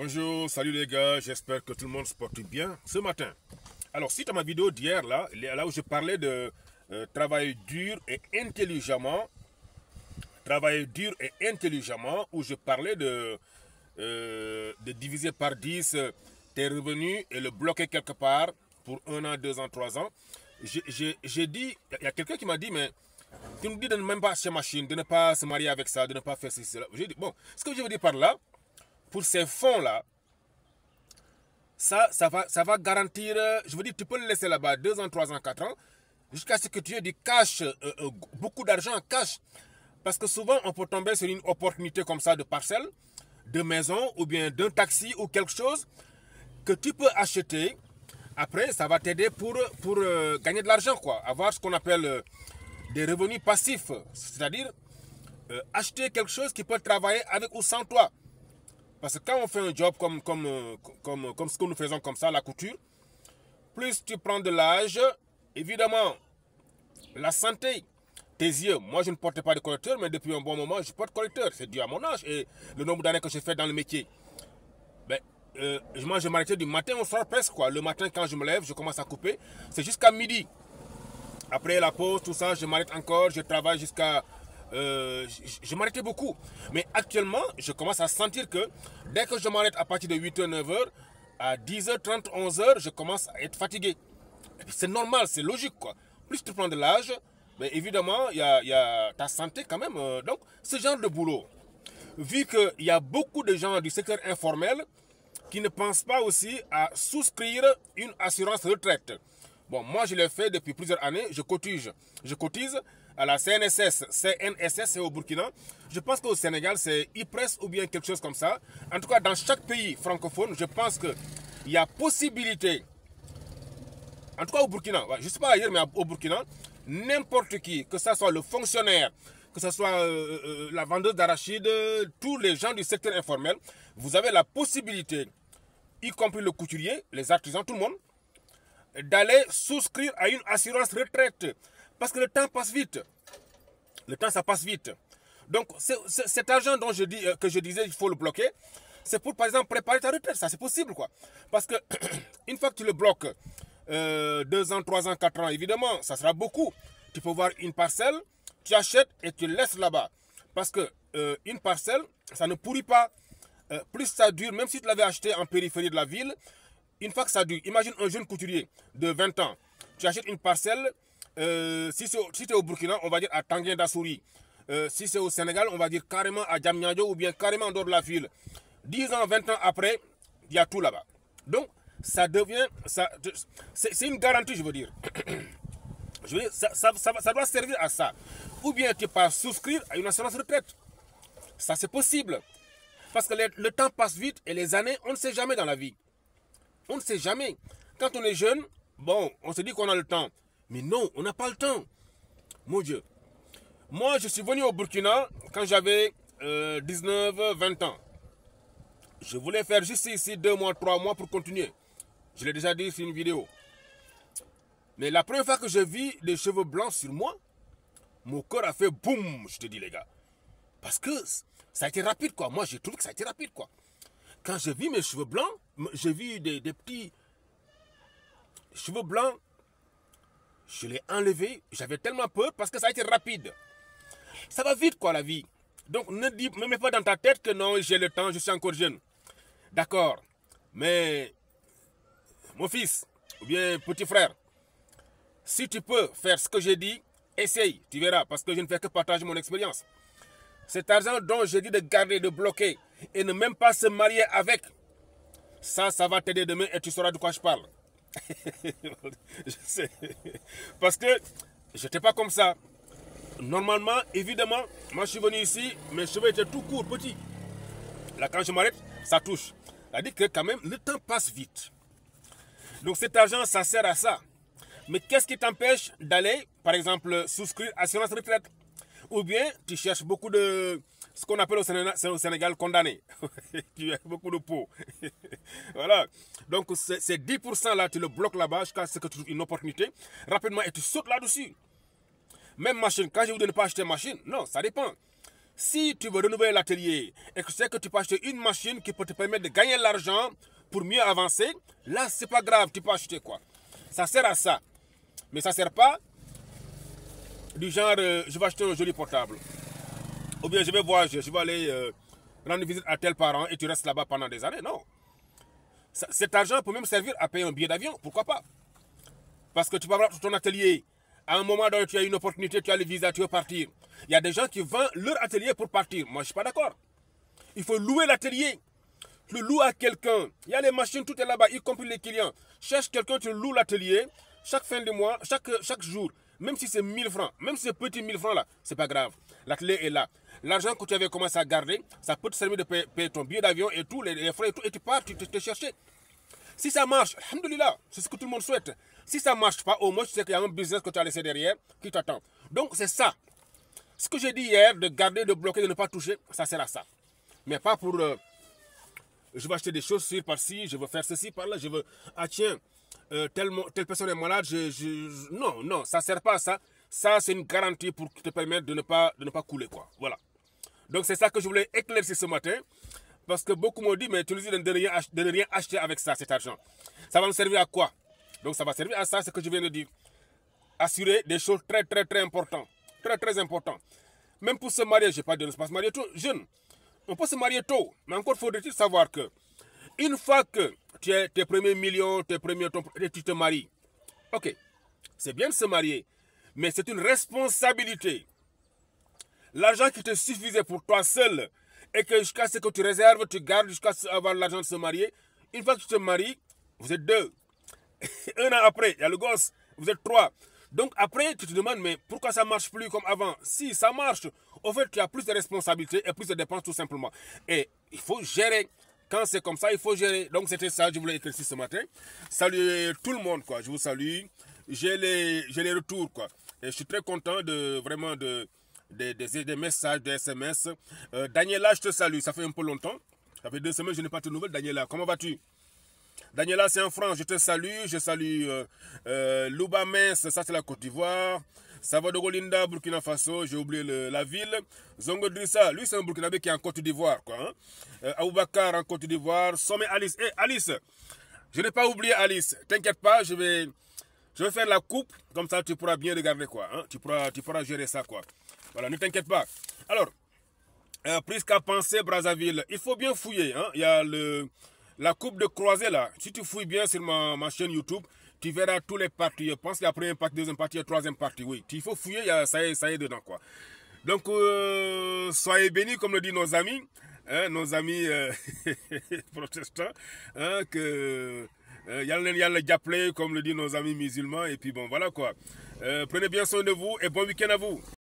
Bonjour, salut les gars, j'espère que tout le monde se porte bien ce matin. Alors, suite à ma vidéo d'hier, là où je parlais de travailler dur et intelligemment, où je parlais de diviser par 10 tes revenus et le bloquer quelque part pour 1 an, 2 ans, 3 ans, j'ai dit, il y a quelqu'un qui m'a dit, mais tu nous dis de ne même pas acheter machine, de ne pas se marier avec ça, de ne pas faire ceci, cela. J'ai dit, bon, ce que je veux dire par là, pour ces fonds-là, ça va garantir, je veux dire, tu peux le laisser là-bas 2 ans, 3 ans, 4 ans, jusqu'à ce que tu aies du cash, beaucoup d'argent en cash. Parce que souvent, on peut tomber sur une opportunité comme ça de parcelle, de maison, ou bien d'un taxi ou quelque chose que tu peux acheter. Après, ça va t'aider pour gagner de l'argent, quoi. Avoir ce qu'on appelle des revenus passifs. C'est-à-dire, acheter quelque chose qui peut travailler avec ou sans toi. Parce que quand on fait un job comme ce que nous faisons comme ça, la couture, plus tu prends de l'âge, évidemment, la santé, tes yeux. Moi, je ne portais pas de correcteur, mais depuis un bon moment, je porte correcteur. C'est dû à mon âge et le nombre d'années que j'ai fait dans le métier. Ben, moi, je m'arrêtais du matin au soir presque, quoi. Le matin, quand je me lève, je commence à couper. C'est jusqu'à midi. Après la pause, tout ça, je m'arrête encore, je travaille jusqu'à... je m'arrêtais beaucoup. Mais actuellement, je commence à sentir que dès que je m'arrête à partir de 8h, 9h, à 10h30, 11h, je commence à être fatigué. C'est normal, c'est logique, quoi. Plus tu prends de l'âge, mais évidemment, il y a ta santé quand même. Donc, ce genre de boulot, vu qu'il y a beaucoup de gens du secteur informel qui ne pensent pas aussi à souscrire une assurance retraite. Bon, moi, je l'ai fait depuis plusieurs années. Je cotise à la CNSS. CNSS, c'est au Burkina. Je pense qu'au Sénégal, c'est IPRES ou bien quelque chose comme ça. En tout cas, dans chaque pays francophone, je pense qu'il y a possibilité. En tout cas, au Burkina, je ne sais pas ailleurs, mais au Burkina, n'importe qui, que ce soit le fonctionnaire, que ce soit la vendeuse d'arachides, tous les gens du secteur informel, vous avez la possibilité, y compris le couturier, les artisans, tout le monde, d'aller souscrire à une assurance retraite. Parce que le temps passe vite. Le temps, ça passe vite. Donc, cet argent dont que je disais, il faut le bloquer, c'est pour, par exemple, préparer ta retraite. Ça, c'est possible, quoi. Parce que, une fois que tu le bloques, 2 ans, 3 ans, 4 ans, évidemment, ça sera beaucoup. Tu peux voir une parcelle, tu achètes et tu laisses là-bas. Parce que une parcelle, ça ne pourrit pas. Plus ça dure, même si tu l'avais acheté en périphérie de la ville, une fois que ça dure, imagine un jeune couturier de 20 ans, tu achètes une parcelle, si tu es au Burkina, on va dire à Tanguy d'Assouri. Si c'est au Sénégal, on va dire carrément à Diamniadio ou bien carrément en dehors de la ville. 10 ans, 20 ans après, il y a tout là-bas. Donc, ça devient, c'est une garantie, je veux dire. Ça doit servir à ça. Ou bien tu peux souscrire à une assurance retraite. Ça, c'est possible. Parce que le temps passe vite et les années, on ne sait jamais dans la vie. On ne sait jamais. Quand on est jeune, bon, on se dit qu'on a le temps. Mais non, on n'a pas le temps. Mon Dieu. Moi, je suis venu au Burkina quand j'avais 19, 20 ans. Je voulais faire juste ici 2 mois, 3 mois pour continuer. Je l'ai déjà dit sur une vidéo. Mais la première fois que je vis des cheveux blancs sur moi, mon cœur a fait boum, je te dis les gars. Parce que ça a été rapide, quoi. Moi, j'ai trouvé que ça a été rapide, quoi. Quand j'ai vu mes cheveux blancs, j'ai vu des petits cheveux blancs. Je l'ai enlevé. J'avais tellement peur parce que ça a été rapide. Ça va vite, quoi, la vie. Donc, ne mets pas dans ta tête que non, j'ai le temps, je suis encore jeune. D'accord. Mais, mon fils, ou bien petit frère, si tu peux faire ce que j'ai dit, essaye, tu verras, parce que je ne fais que partager mon expérience. Cet argent dont j'ai dit de garder, de bloquer, et ne même pas se marier avec, ça va t'aider demain et tu sauras de quoi je parle. Je sais. Parce que je n'étais pas comme ça. Normalement, évidemment, moi je suis venu ici, mes cheveux étaient tout courts, petits. Là, quand je m'arrête, ça touche. C'est-à-dire que quand même, le temps passe vite. Donc cet argent, ça sert à ça. Mais qu'est-ce qui t'empêche d'aller, par exemple, souscrire assurance retraite? Ou bien, tu cherches beaucoup de ce qu'on appelle au Sénégal condamné. Tu as beaucoup de peau. Voilà. Donc, ces 10% là, tu le bloques là-bas jusqu'à ce que tu trouves une opportunité. Rapidement, et tu sautes là-dessus. Même machine, quand je vous dis de ne pas acheter machine, non, ça dépend. Si tu veux renouveler l'atelier et que tu sais que tu peux acheter une machine qui peut te permettre de gagner de l'argent pour mieux avancer, là, c'est pas grave, tu peux acheter quoi. Ça sert à ça. Mais ça sert pas du genre, je vais acheter un joli portable. Ou bien je vais voyager, je vais aller rendre visite à tel parent et tu restes là-bas pendant des années. Non. Cet argent peut même servir à payer un billet d'avion, pourquoi pas. Parce que tu peux avoir ton atelier. À un moment donné, tu as une opportunité, tu as le visa, tu veux partir. Il y a des gens qui vendent leur atelier pour partir. Moi, je ne suis pas d'accord. Il faut louer l'atelier. Tu le loues à quelqu'un. Il y a les machines, tout est là-bas, y compris les clients. Cherche quelqu'un, tu loues l'atelier. Chaque fin de mois, chaque jour, même si c'est 1000 francs, même si c'est petit 1000 francs là, c'est pas grave. L'atelier est là. L'argent que tu avais commencé à garder, ça peut te servir de payer ton billet d'avion et tout, les frais et tout, et tu pars, tu te chercher. Si ça marche, alhamdoulilah, c'est ce que tout le monde souhaite. Si ça ne marche pas, au moins tu sais qu'il y a un business que tu as laissé derrière qui t'attend. Donc c'est ça. Ce que j'ai dit hier, de garder, de bloquer, de ne pas toucher, ça sert à ça. Mais pas pour... je vais acheter des chaussures par-ci, je veux faire ceci par-là, je veux... Ah tiens, telle personne est malade, non, non, ça ne sert pas à ça. Ça, c'est une garantie pour te permettre de ne pas couler, quoi. Voilà. Donc c'est ça que je voulais éclaircir ce matin. Parce que beaucoup m'ont dit, mais tu nous dis de ne rien acheter avec ça, cet argent. Ça va nous servir à quoi? Donc ça va servir à ça, ce que je viens de dire. Assurer des choses très, très, très importantes. Très, très importantes. Même pour se marier, je n'ai pas de ne pas se marier tôt, jeune. On peut se marier tôt, mais encore faudrait-il savoir que une fois que tu as tes premiers millions, tu te maries. Ok, c'est bien de se marier, mais c'est une responsabilité. L'argent qui te suffisait pour toi seul, et que jusqu'à ce que tu réserves, tu gardes jusqu'à avoir l'argent de se marier. Une fois que tu te maries, vous êtes 2. Un an après, il y a le gosse, vous êtes 3. Donc après, tu te demandes, mais pourquoi ça ne marche plus comme avant? Si, ça marche. Au fait, tu as plus de responsabilités et plus de dépenses tout simplement. Et il faut gérer. Quand c'est comme ça, il faut gérer. Donc c'était ça, je voulais éclaircir ce matin. Salut tout le monde, quoi. Je vous salue. J'ai les retours, quoi. Et je suis très content de vraiment des messages, des SMS. Daniela, je te salue. Ça fait un peu longtemps. Ça fait 2 semaines, je n'ai pas de nouvelles. Daniela, comment vas-tu? Daniela, c'est en France. Je te salue. Je salue Loubamens, ça c'est la Côte d'Ivoire. Salvador Linda, Burkina Faso. J'ai oublié la ville. Zongo Drissa, lui c'est un Burkinabé qui est en Côte d'Ivoire. Aboubakar en Côte d'Ivoire. Sommet Alice. Hey, Alice, je n'ai pas oublié Alice. T'inquiète pas, je vais faire la coupe. Comme ça, tu pourras bien regarder quoi. Hein? Tu pourras gérer ça quoi. Voilà, ne t'inquiète pas. Alors, plus qu'à penser, Brazzaville, il faut bien fouiller. Hein? Il y a la coupe de croisée là. Si tu fouilles bien sur ma chaîne YouTube, tu verras tous les parties. Je pense qu'il y a la première partie, deuxième partie et troisième partie. Oui, il faut fouiller, ça y est dedans quoi. Donc, soyez bénis, comme le disent nos amis. Hein, nos amis protestants. Hein, que... Yalla Diaplé, comme le disent nos amis musulmans. Et puis bon, voilà quoi. Prenez bien soin de vous et bon week-end à vous.